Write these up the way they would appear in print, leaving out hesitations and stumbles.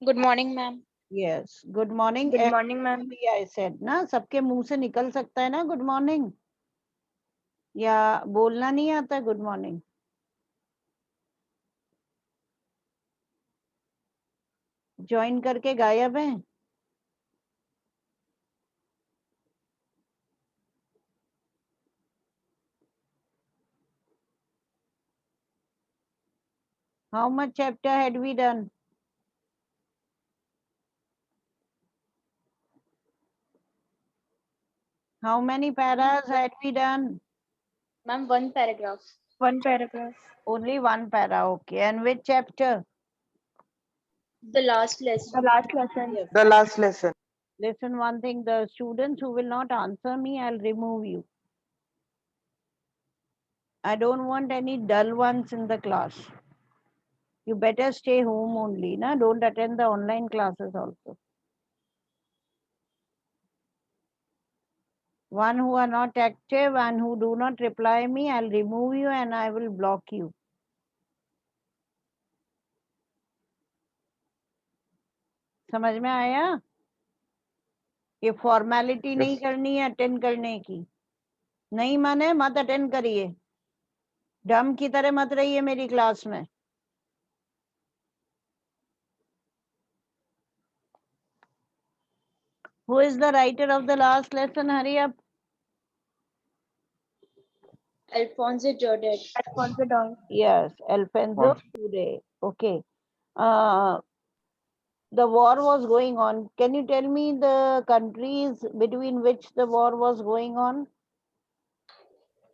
Good morning, ma'am. Yes, good morning Good morning, ma'am. everybody. I said ना, सबके मुंह से निकल सकता है ना गुड मॉर्निंग, या बोलना नहीं आता गुड मॉर्निंग? ज्वाइन करके गायब हैं। How much chapter had we done? How many paras had we done? Ma'am, one paragraph. One paragraph. Only one para, okay. And which chapter? The last lesson. The last lesson. Yes. The last lesson. Listen one thing, the students who will not answer me, I'll remove you. I don't want any dull ones in the class. You better stay home only, na? Don't attend the online classes also. One who are not active and who do not reply me, I'll remove you and I will block you. समझ में आया? ये formality नहीं करनी है attend करने की। नहीं माने मत अटेंड करिए, डम की तरह मत रहिए मेरी क्लास में। Who is the writer of the last lesson? Hurry up. Alphonse Daudet. Alphonse Daudet. Yes, Alfonso Daudet. Okay. The war was going on. Can you tell me the countries between which the war was going on?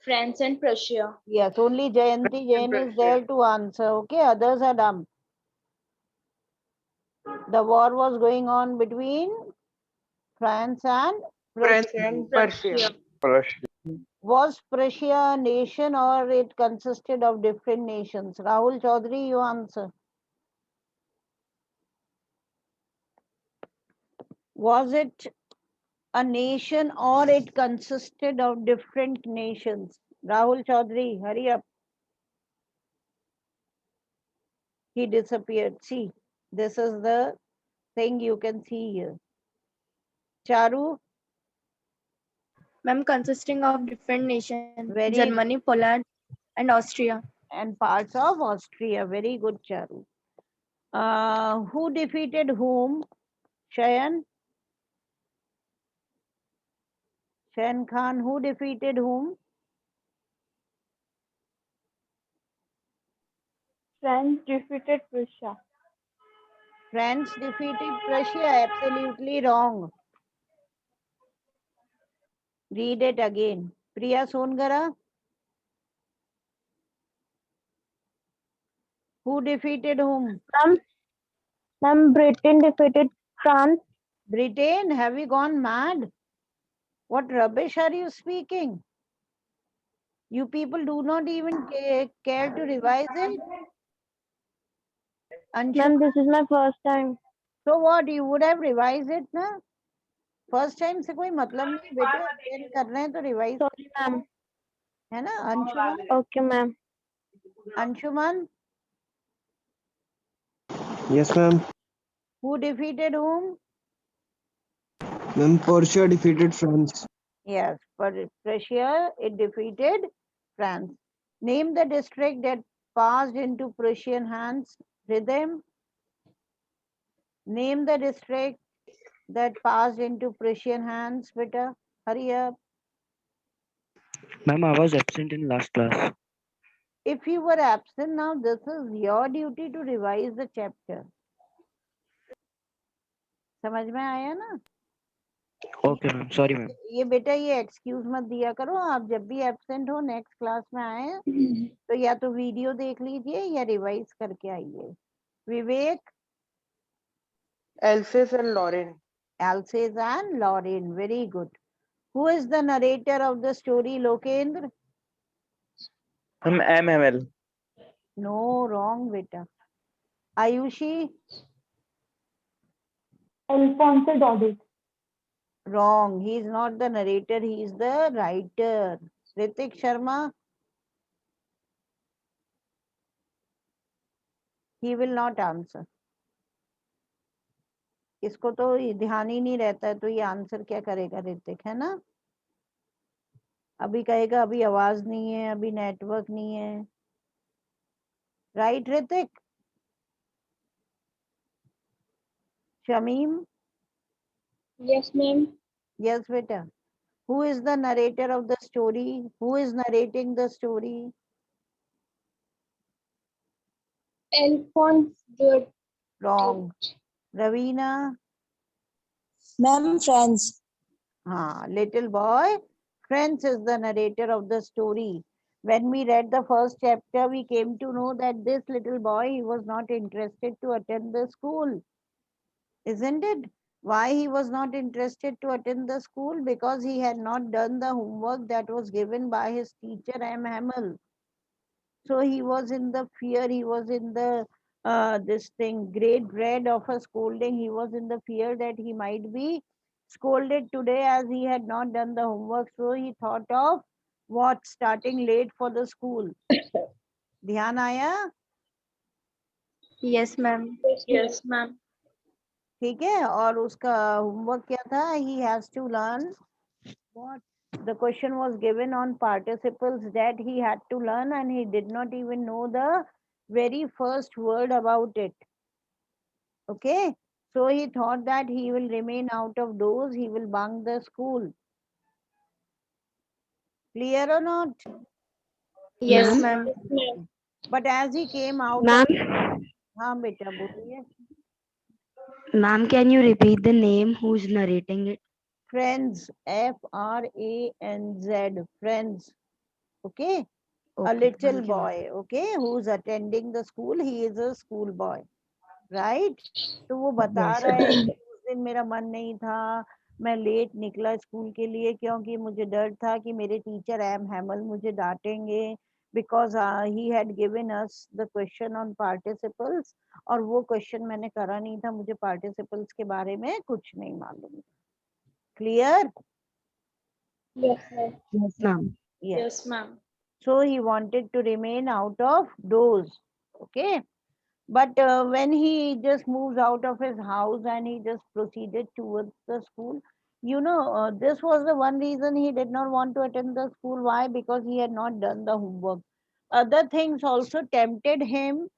France and Prussia. Yes, only Jayanti Jain is there to answer. Okay, others are dumb. The war was going on between France and France Prussia. and Persia. Was Prussia a nation or it consisted of different nations? Rahul Chaudhary, you answer. Was it a nation or it consisted of different nations? Rahul Chaudhary, hurry up. He disappeared. See, this is the thing you can see here. Charu? Ma'am, consisting of different nations. Very Germany, Poland, and Austria. And parts of Austria. Very good, Charu. Who defeated whom? Shayan? Shayan Khan, who defeated whom? France defeated Prussia. France defeated Prussia. Absolutely wrong. Read it again. Priya Songara? Who defeated whom? Ma'am, Britain defeated France. Britain? Have you gone mad? What rubbish are you speaking? You people do not even care to revise it? Anshu, Ma'am, this is my first time. so what? You would have revised it, na? First time से कोई मतलब नहीं बेटे, attend कर रहे हैं तो revise Sorry, ma'am. है ना? Anshuman? Okay, ma'am. Anshuman? Yes, ma'am. Who defeated whom? Ma'am, Persia defeated France. Yes, but Prussia, it defeated France. Name the district that passed into Prussian hands. Rhythm. Name the district that passed into Prussian hands, beta. Hurry up. Ma'am, I was absent in last class. If you were absent now, this is your duty to revise the chapter. समझ में आया ना? Okay, ma'am. Sorry, ma'am. ये बेटा ये excuse मत दिया करो, आप जब भी एब्सेंट हो नेक्स्ट क्लास में आए तो या तो वीडियो देख लीजिए या रिवाइज करके आइए. विवेक? Alsace and Lorraine. Alsace and Lorraine, very good. Who is the narrator of the story, Lokendra? Ma'am, MML. No, wrong beta. Ayushi? Alphonse Daudet. Wrong, he is not the narrator, he is the writer. Ritik Sharma? He will not answer. इसको तो ये ध्यान ही नहीं रहता है, तो ये answer क्या करेगा ऋतिक, है ना? अभी कहेगा अभी आवाज नहीं है, अभी नेटवर्क नहीं है, right Hrithik? Shamim? Yes, ma'am. Yes बेटा. Who is the narrator of the story? Who is narrating the story? Alphonse George. Wrong. Ravina? Ma'am, friends. Little boy. Friends is the narrator of the story. When we read the first chapter, we came to know that this little boy, he was not interested to attend the school. Isn't it? Why he was not interested to attend the school? Because he had not done the homework that was given by his teacher, M. Hamel. So he was in the fear, he was in the this thing, great dread of a scolding. He was in the fear that he might be scolded today as he had not done the homework. So he thought of what? Starting late for the school. ध्यान आया? Yes, ma'am. Yes, ma'am. ठीक है. और उसका homework क्या था? He has to learn what? The question was given on participles that he had to learn, and he did not even know the very first word about it. Okay, so he thought that he will remain out of doors, he will bunk the school. Clear or not? Yes, Ma'am. ma'am. But as he came out Ma'am, हाँ बेटा बोलिए. ma'am, can you repeat the name who's narrating it? Friends, F-R-A-N-Z, friends. Okay, a Okay, little thank you, ma'am. boy, okay, who's attending the school. He is a school boy, right? तो वो बता Yes, रहा है कि उस दिन मेरा मन नहीं था, मैं लेट निकला स्कूल के लिए क्योंकि मुझे डर था कि मेरे टीचर एम हैमल मुझे डांटेंगे, because he had given us the question on participles, और वो क्वेश्चन मैंने करा नहीं था, मुझे पार्टिसिपल्स के बारे में कुछ नहीं मालूम. Clear? Yes, ma'am. yes, ma'am. Yes. Yes, ma'am. So he wanted to remain out of doors. Okay. But when he just moves out of his house and he just proceeded towards the school, this was the one reason he did not want to attend the school. Why? Because he had not done the homework. Other things also tempted him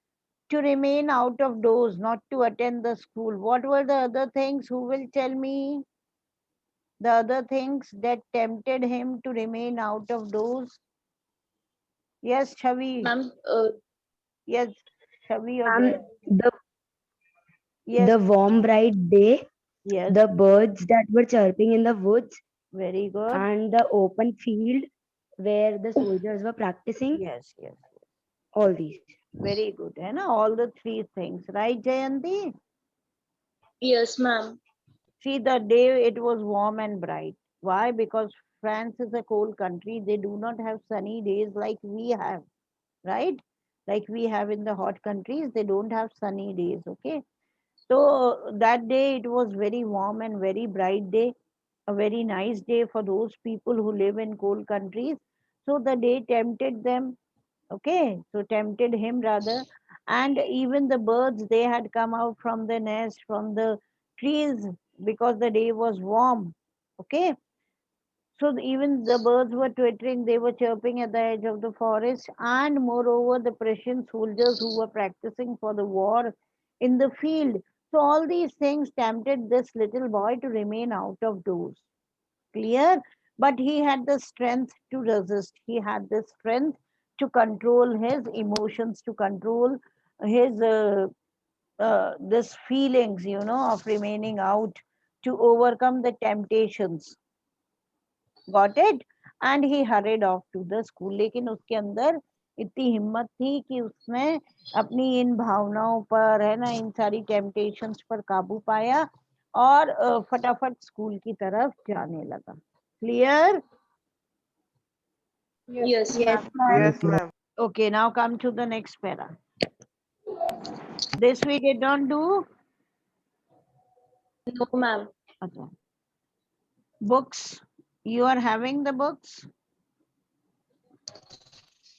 to remain out of doors, not to attend the school. What were the other things? Who will tell me? The other things that tempted him to remain out of doors? Yes, Chavi. Ma'am, Yes, Chavi, you're Ma'am, there. the Yes, the warm bright day, yes, the birds that were chirping in the woods, very good. and the open field where the soldiers were practicing. Yes, yes, All these. very good. है ना? All the three things, right, Jayanti? yes, ma'am. See, the day it was warm and bright. Why? Because France is a cold country. They do not have sunny days like we have, right? Like we have in the hot countries, they don't have sunny days, okay? So that day it was very warm and very bright day, a very nice day for those people who live in cold countries. So the day tempted them, okay? So tempted him rather. And even the birds, they had come out from the nest, from the trees, because the day was warm, okay? So even the birds were twittering, they were chirping at the edge of the forest, and moreover, the Prussian soldiers who were practicing for the war in the field. So all these things tempted this little boy to remain out of doors. Clear? But he had the strength to resist. He had the strength to control his emotions, to control his this feelings, of remaining out, to overcome the temptations. Got it? And he hurried off to the school. लेकिन उसके अंदर इतनी हिम्मत थी कि उसने अपनी इन भावनाओं पर, है ना, इन सारी टेम्पटेशंस पर काबू पाया और फटाफट स्कूल की तरफ जाने लगा. Clear? Yes, ma'am. Yes, ma'am. Okay, now come to the next para. This we did not do. No, ma'am. Okay. Books. You are having the books?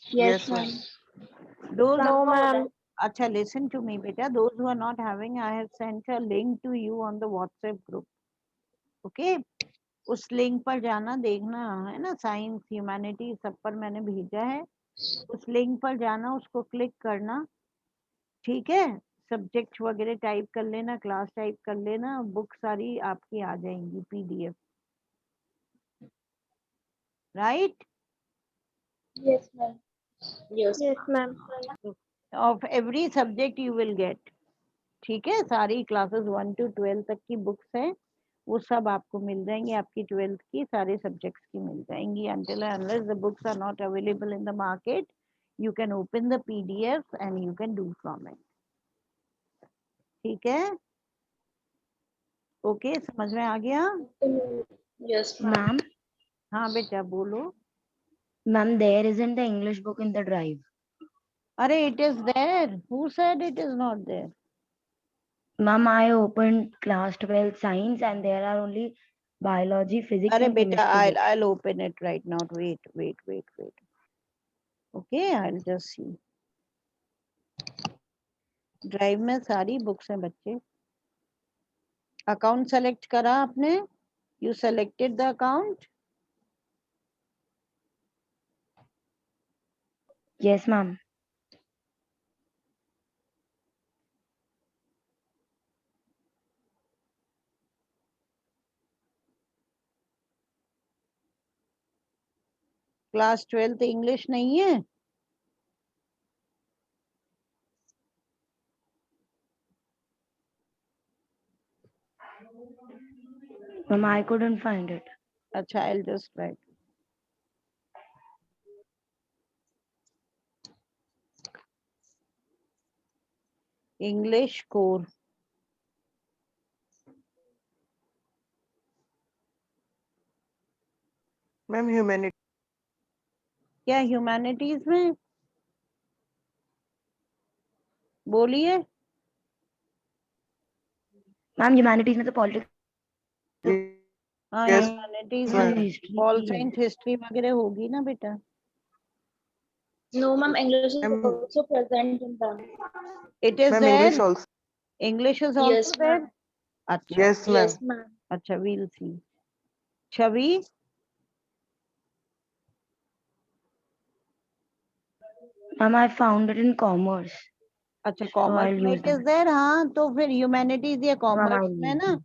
Yes, Yes, ma'am. ma'am. Those No, ma'am. Acha, listen to me beta, those who are not having, I have sent a link to you on the WhatsApp group. Okay, उस link पर जाना, देखना है ना, science humanity सब पर मैंने भेजा है, उस लिंक पर जाना, उसको क्लिक करना, ठीक है। सब्जेक्ट वगैरह टाइप कर लेना, क्लास टाइप कर लेना, बुक सारी आपकी आ जाएंगी PDF, right? Yes, ma'am. Yes. Yes, ma'am. Of every subject you will get, ठीक है। सारी क्लासेस 1 to 12 तक की बुक्स हैं, वो सब आपको मिल जाएंगी, आपकी 12th की सारे सब्जेक्ट्स की मिल जाएंगी। until and unless the books are not available in the market, you can open the PDF and you can do from it, ठीक है। ओके, समझ में आ गया? Yes, ma'am. Ma'am, हाँ बेटा बोलो। ma'am, there isn't the English book in the drive. अरे it is there, who said it is not there? Ma'am, I opened class 12 science and there are only biology, physics अरे and बेटा chemistry. I'll open it right now, wait. Okay, I'll just see. Drive में सारी books हैं बच्चे। Account select करा आपने? You selected the account? Yes, ma'am. Class 12th English नहीं है? Ma'am, I couldn't find it. अच्छा, I'll just write. English core, ma'am humanity. क्या ह्यूमैनिटीज में? बोलिए। Ma'am, humanities में तो politics हाँ, Yes, ह्यूमैनिटीज ma'am. में history पॉल की है। साइंस हिस्ट्री वगैरह होगी ना बेटा? No, ma'am. English is Ma'am, also present in them. It is ma'am there, English also. English is Yes, also there. ma'am. अच्छा यस मैम। Yes, ma'am. अच्छा, we'll see. Chhavi? Ma'am, I found it in commerce. अच्छा, So commerce I'll में use it is that. There. हाँ, तो फिर humanities या Ma'am, commerce I'll में use ना, that.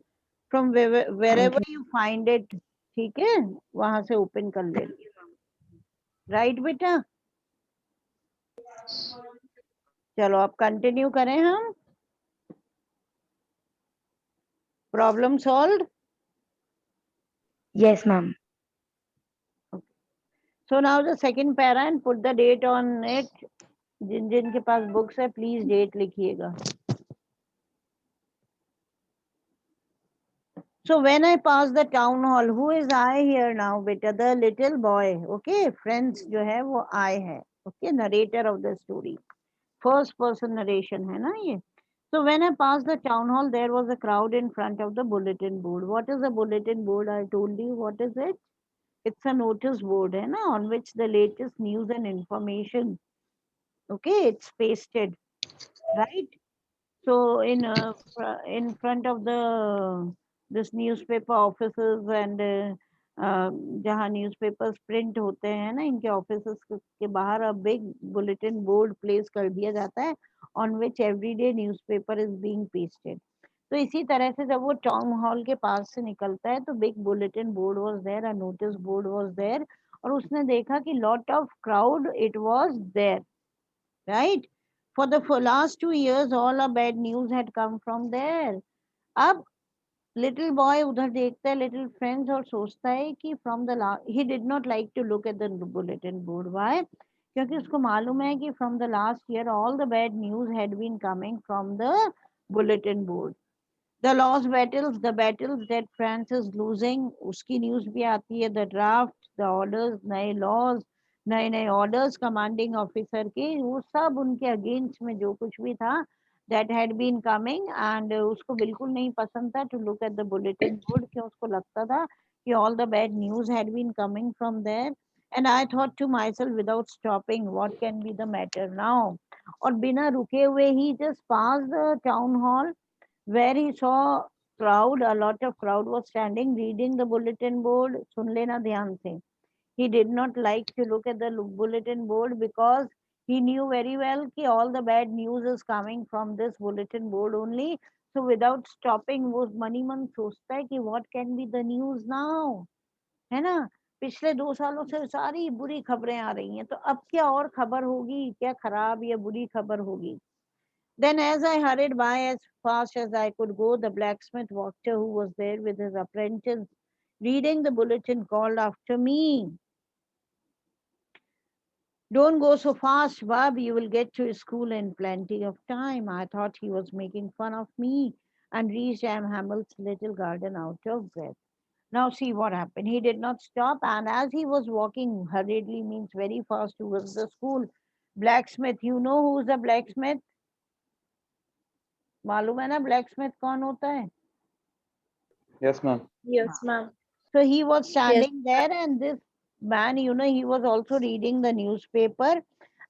From Thank wherever you. you find it, ठीक है, वहां से ओपन कर ले, राइट बेटा? चलो अब कंटिन्यू करें हम। Problem solve. Yes, ma'am. So now the second para and put the date on it. जिन जिन के पास बुक्स है प्लीज डेट लिखिएगा। So when I pass the town hall, who is I here now, beta? The little boy. Okay, friends जो है वो I है. Okay, narrator of the story. First person narration है ना ये. So when I passed the town hall, there was a crowd in front of the bulletin board. What is a bulletin board? I told you. What is it? It's a notice board है ना, on which the latest news and information. Okay, it's pasted, right? So in front of the this newspaper offices and जहाँ newspapers print होते हैं ना, इनके offices के बाहर a big bulletin board place कर दिया जाता है, on which everyday newspaper is being pasted. तो इसी तरह से जब वो टाउन हॉल के पास से निकलता है तो big bulletin board was there, a notice board was there, और उसने देखा कि lot of crowd it was there, right? For the last 2 years, all our bad news had come from there. अब little boy उधर देखता है little friends और सोचता है कि from the last, he did not like to look at the bulletin board. Why? क्योंकि उसको मालूम है कि from the last year all the bad news had been coming from the bulletin board. The lost battles, the battles that France is losing, उसकी news भी आती है, the draft, the orders, नए laws, नए नए ऑर्डर्स कमांडिंग ऑफिसर के, वो सब उनके अगेंस्ट में जो कुछ भी था that had been coming, and उसको बिल्कुल नहीं पसंद था to look at the bulletin board, क्यों उसको लगता था कि all the bad news had been coming from there. And I thought to myself without stopping, what can be the matter now? और बिना रुके हुए he just passed the town hall where he saw crowd, a lot of crowd was standing reading the bulletin board. सुन लेना ध्यान से. He did not like to look at the bulletin board because he knew very well कि all the bad news is coming from this bulletin board only. So without stopping, वो money मन सोचता है कि what can be the news now, है ना? पिछले 2 सालों से सारी बुरी खबरें आ रही हैं, तो अब क्या और खबर होगी, क्या खराब या बुरी खबर होगी? Then as I hurried by as fast as I could go, the blacksmith watcher who was there with his apprentice reading the bulletin called after me. Don't go so fast, Bob. You will get to school in plenty of time. I thought he was making fun of me and reached Hamill's little garden out of breath. Now see what happened. He did not stop, and as he was walking hurriedly, means very fast towards the school, blacksmith, you know who's a blacksmith? मालूम है ना blacksmith कौन होता है? Yes, ma'am. Yes, ma'am. So he was standing there, and this man, you know, he was also reading the newspaper,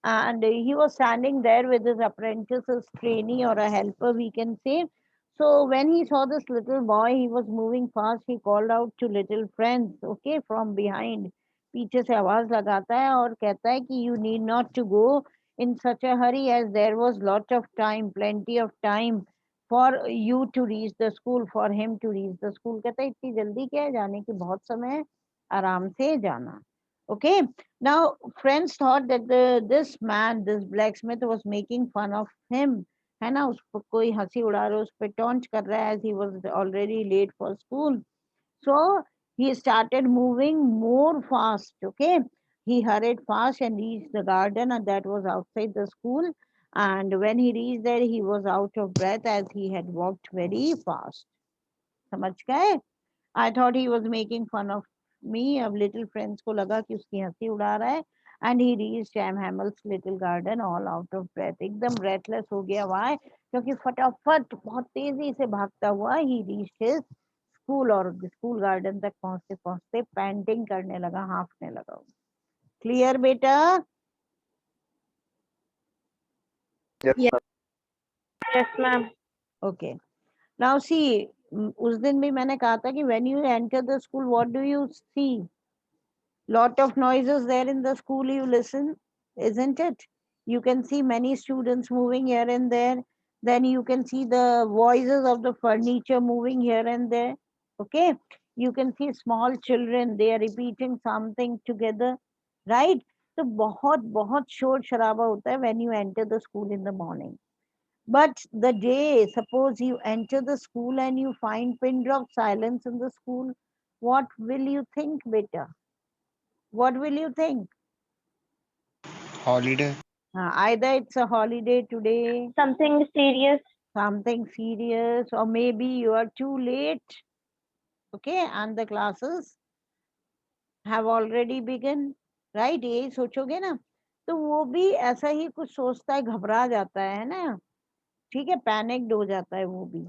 and he was standing there with his apprentice, his trainee or a helper, we can say. So when he saw this little boy, he was moving fast. He called out to little friends, okay, from behind. पीछे से आवाज लगाता है और कहता है कि you need not to go in such a hurry as there was lot of time, plenty of time for you to reach the school, for him to reach the school. कहता है इतनी जल्दी क्या है जाने की, बहुत समय है, आराम से जाना. Okay, now friends thought that this man, this blacksmith was making fun of him, है ना, उस पर कोई हंसी उड़ा रहा है, उस पर taunt कर रहा है, as he was already late for school. So he started moving more fast. Okay, he hurried fast and reached the garden, and that was outside the school. And when he reached there, he was out of breath as he had walked very fast. समझ गए? I thought he was making fun of me. अब little friends को लगा कि उसकी हंसी उड़ा रहा है. And he reached Hamill's little garden all out of breath. एकदम breathless हो गया. Why? क्योंकि फटाफट बहुत तेजी से भागता हुआ he reached his school और school garden तक पहुंचते पहुंचते panting करने लगा, हाँफने लगा. Clear बेटा? Yes, Yes. ma'am. Yes, ma'am. Okay. Now see, उस दिन भी मैंने कहा था कि when you enter the school, what do you see? Lot of noises there in the school, you listen, isn't it? You can see many students moving here and there. Then you can see the voices of the furniture moving here and there. Okay, you can see small children, they are repeating something together, right? So बहुत बहुत शोर शराबा होता है when you enter the school in the morning. But the day, suppose you enter the school and you find pin drop silence in the school, what will you think, beta? What will you think? Holiday. Either it's a holiday today, Something serious. something serious, or maybe you are too late. Okay, and the classes have already begun. Right? यही सोचोगे ना? तो वो भी ऐसा ही कुछ सोचता है, घबरा जाता है ना? ठीक है, पैनिक्ड हो जाता है वो भी.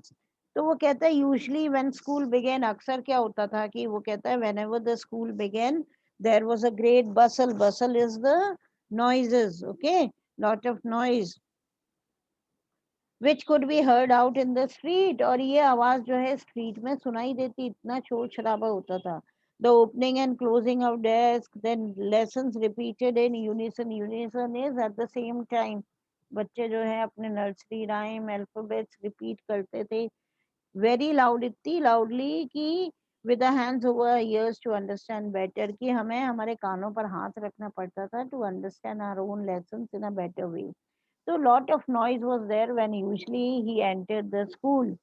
तो वो कहता है यूजुअली व्हेन स्कूल बिगेन, अक्सर क्या होता था कि वो कहता है whenever the school began there was a great bustle. Bustle is the noises, okay, lot of noise which could be heard out in the street. और ये आवाज जो है स्ट्रीट में सुनाई देती, इतना शोर शराबा होता था. The opening and closing of desks, then lessons repeated in unison. Unison is at the same time. बच्चे जो है अपने नर्सरी राइम अल्फाबेट्स रिपीट करते थे very loud, इतनी loudly कि with the hands over ears to understand better, कि हमें हमारे कानों पर हाथ रखना पड़ता था to understand our own lessons in a better way. So lot of noise was there when usually he entered the school,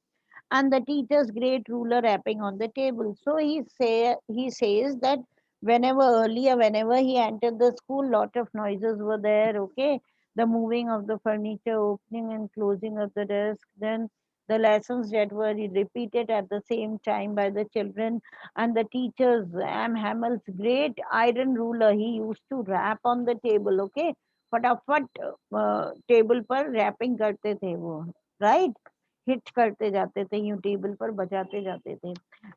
and the teacher's great ruler rapping on the table. So he says that whenever he entered the school, lot of noises were there. Okay, the moving of the furniture, opening and closing of the desk, then the lessons that were repeated at the same time by the children, and the teachers. Hamill's great iron ruler, he used to rap on the table. Okay, फटाफट table पर wrapping करते थे वो, right? Hit करते जाते थे, यूं table पर बजाते जाते थे.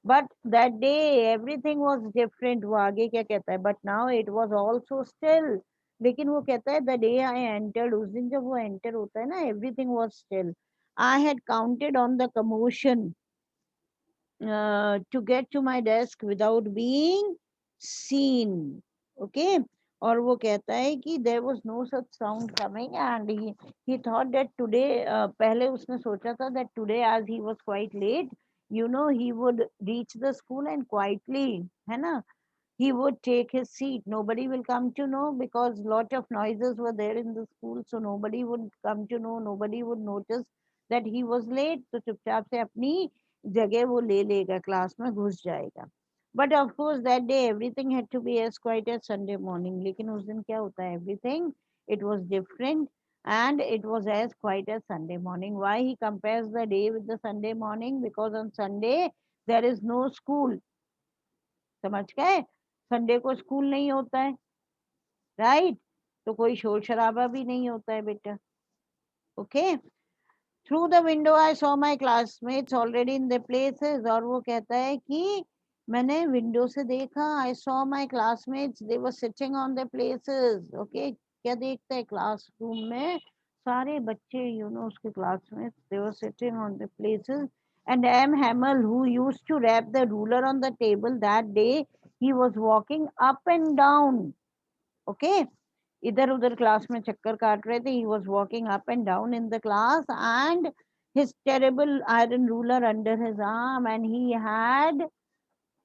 But that day everything was different. वो आगे क्या कहता है, but now it was also still. लेकिन वो कहता है द डे आई एंटर्ड, उस दिन जब वो एंटर होता है ना, everything was still. I had counted on the commotion to get to my desk without being seen. Okay. और वो कहता है कि there was no such sound coming and he thought that today पहले उसने सोचा था that today as he was quite late, you know, he would reach the school and quietly, है ना, he would take his seat. Nobody will come to know because lot of noises were there in the school, so nobody would come to know, nobody would notice that he was late. तो चुपचाप से अपनी जगह वो ले लेगा, class में घुस जाएगा. But of course that day everything had to be as quiet as Sunday morning. लेकिन उस दिन क्या होता है, everything it was different and it was as quiet as Sunday morning. Why he compares the day with the Sunday morning? Because on Sunday there is no school. समझ गए, Sunday को school नहीं होता है, राइट? तो कोई शोर शराबा भी नहीं होता है बेटा. Okay. Through the window I saw my classmates already in the places. और वो कहता है कि मैंने विंडो से देखा, I saw my classmates they were sitting on the places. Okay. क्या देखता है, क्लासरूम में सारे बच्चे, यू नो, उसके classmates, they were sitting on the places. And M. Hamel, who used to wrap the ruler on the table, that day he was walking up and down. Okay, इधर उधर class में चक्कर काट रहे थे. He was walking up and down in the class and his terrible iron ruler under his arm, and he had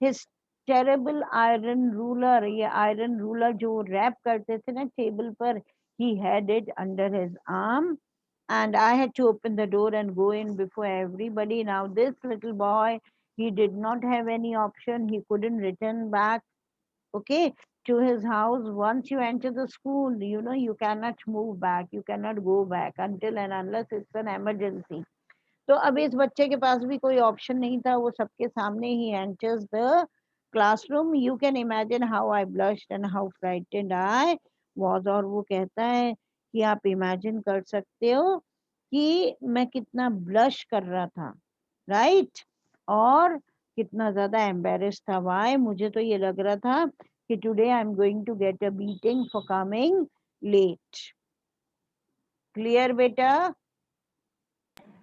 his terrible iron ruler. ये iron ruler जो rap करते थे ना टेबल पर, he had it under his arm. And I had to open the door and go in before everybody. Now this little boy, he did not have any option. He couldn't return back, okay, to his house. Once you enter the school, you know, you cannot move back. You cannot go back until and unless it's an emergency. तो अब इस बच्चे के पास भी कोई option नहीं था. वो सबके सामने ही enters the classroom. You can imagine how I blushed and how frightened I was. और वो कहता है कि आप इमेजिन कर सकते हो कि मैं कितना ब्लश कर रहा था, राइट? और कितना ज्यादा एम्बेरेस था. वाई? मुझे तो ये लग रहा था कि today I am going to get a beating for coming late. Clear बेटा?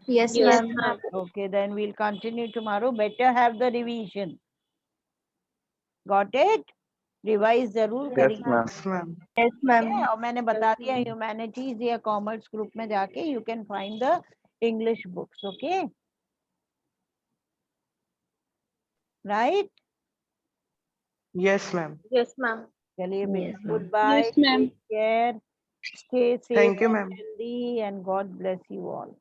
Yes, Yes, ma'am. ma'am. Okay, then we'll continue tomorrow. Better have the revision. Got it? Revise जरूर Yes, करिए. ma'am. Yes, ma'am. Okay, और मैंने बता दिया humanities या commerce group में जाके you can find the English books. Okay, right? Yes, ma'am. Yes, ma'am. चलिए Yes, बेटा, ma'am. goodbye. Yes, ma'am. Take care. Stay safe Thank you, and ma'am. healthy, and God bless you all.